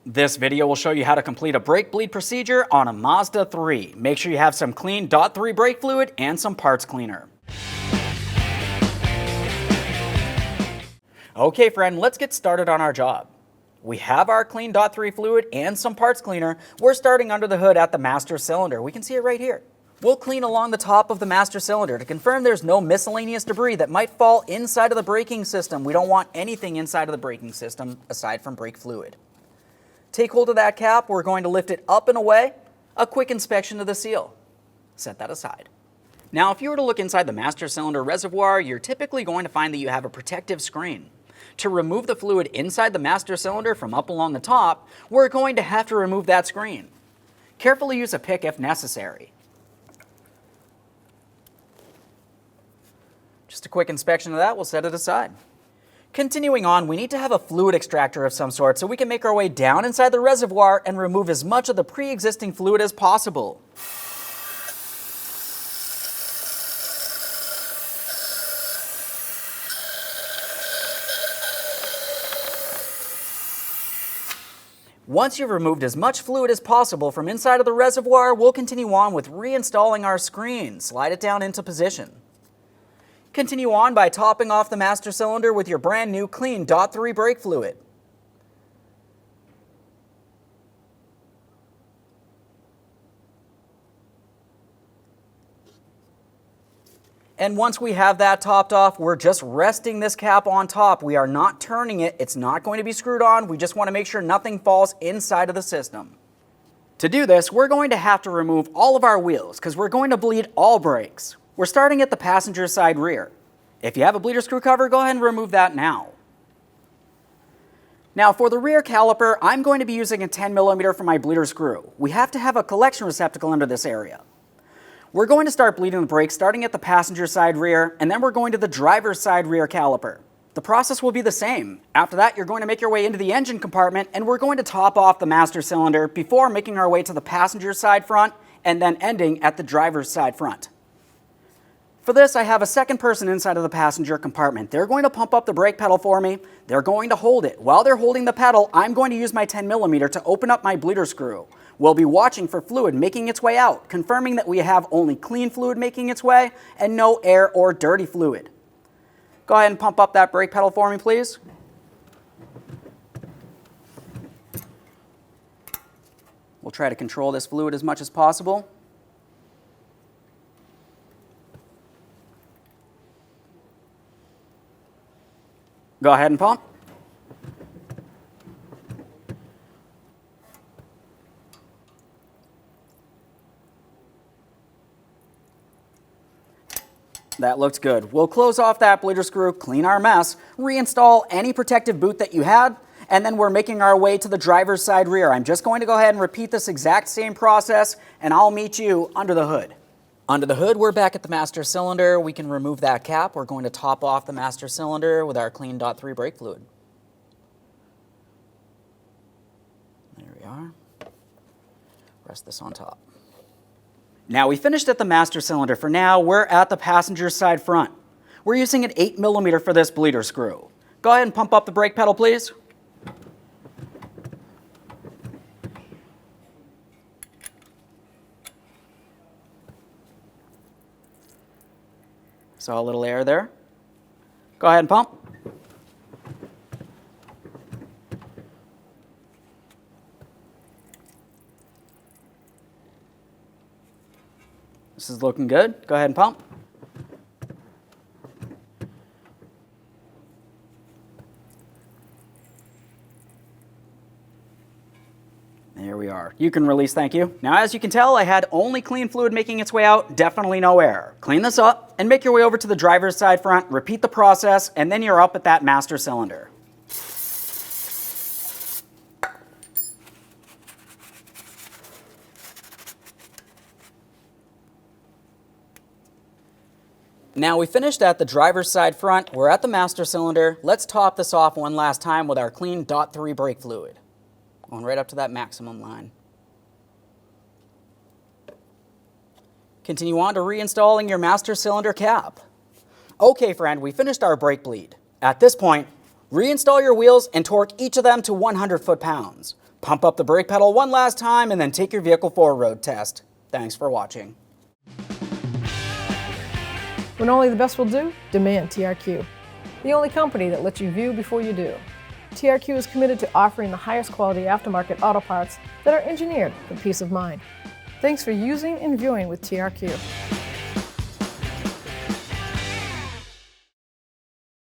This video will show you how to complete a brake bleed procedure on a Mazda 3. Make sure you have some clean .3 brake fluid and some parts cleaner. Okay friend, let's get started on our job. We have our clean .3 fluid and some parts cleaner. We're starting under the hood at the master cylinder. We can see it right here. We'll clean along the top of the master cylinder to confirm there's no miscellaneous debris that might fall inside of the braking system. We don't want anything inside of the braking system aside from brake fluid. Take hold of that cap, we're going to lift it up and away. A quick inspection of the seal. Set that aside. Now if you were to look inside the master cylinder reservoir, you're typically going to find that you have a protective screen. To remove the fluid inside the master cylinder from up along the top, we're going to have to remove that screen. Carefully use a pick if necessary. Just a quick inspection of that, we'll set it aside. Continuing on, we need to have a fluid extractor of some sort so we can make our way down inside the reservoir and remove as much of the pre-existing fluid as possible. Once you've removed as much fluid as possible from inside of the reservoir, we'll continue on with reinstalling our screen. Slide it down into position. Continue on by topping off the master cylinder with your brand new clean .3 brake fluid. And once we have that topped off, we're just resting this cap on top. We are not turning it. It's not going to be screwed on. We just want to make sure nothing falls inside of the system. To do this, we're going to have to remove all of our wheels because we're going to bleed all brakes. We're starting at the passenger side rear. If you have a bleeder screw cover, go ahead and remove that now. Now for the rear caliper, I'm going to be using a 10mm for my bleeder screw. We have to have a collection receptacle under this area. We're going to start bleeding the brakes starting at the passenger side rear, and then we're going to the driver's side rear caliper. The process will be the same. After that, you're going to make your way into the engine compartment, and we're going to top off the master cylinder before making our way to the passenger side front, and then ending at the driver's side front. For this, I have a second person inside of the passenger compartment. They're going to pump up the brake pedal for me. They're going to hold it. While they're holding the pedal, I'm going to use my 10mm to open up my bleeder screw. We'll be watching for fluid making its way out, confirming that we have only clean fluid making its way and no air or dirty fluid. Go ahead and pump up that brake pedal for me, please. We'll try to control this fluid as much as possible. Go ahead and pump. That looks good. We'll close off that bleeder screw, clean our mess, reinstall any protective boot that you had, and then we're making our way to the driver's side rear. I'm just going to go ahead and repeat this exact same process, and I'll meet you under the hood. Under the hood, we're back at the master cylinder. We can remove that cap. We're going to top off the master cylinder with our clean .3 brake fluid. There we are. Rest this on top. Now we finished at the master cylinder. For now, we're at the passenger side front. We're using an 8mm for this bleeder screw. Go ahead and pump up the brake pedal, please. Saw a little air there. Go ahead and pump. This is looking good. Go ahead and pump. There we are. You can release, thank you. Now as you can tell, I had only clean fluid making its way out, definitely no air. Clean this up and make your way over to the driver's side front, repeat the process, and then you're up at that master cylinder. Now we finished at the driver's side front, we're at the master cylinder. Let's top this off one last time with our clean .3 brake fluid. Going right up to that maximum line. Continue on to reinstalling your master cylinder cap. Okay friend, we finished our brake bleed. At this point, reinstall your wheels and torque each of them to 100 foot-pounds. Pump up the brake pedal one last time and then take your vehicle for a road test. Thanks for watching. When only the best will do, demand TRQ. The only company that lets you view before you do. TRQ is committed to offering the highest quality aftermarket auto parts that are engineered for peace of mind. Thanks for using and viewing with TRQ.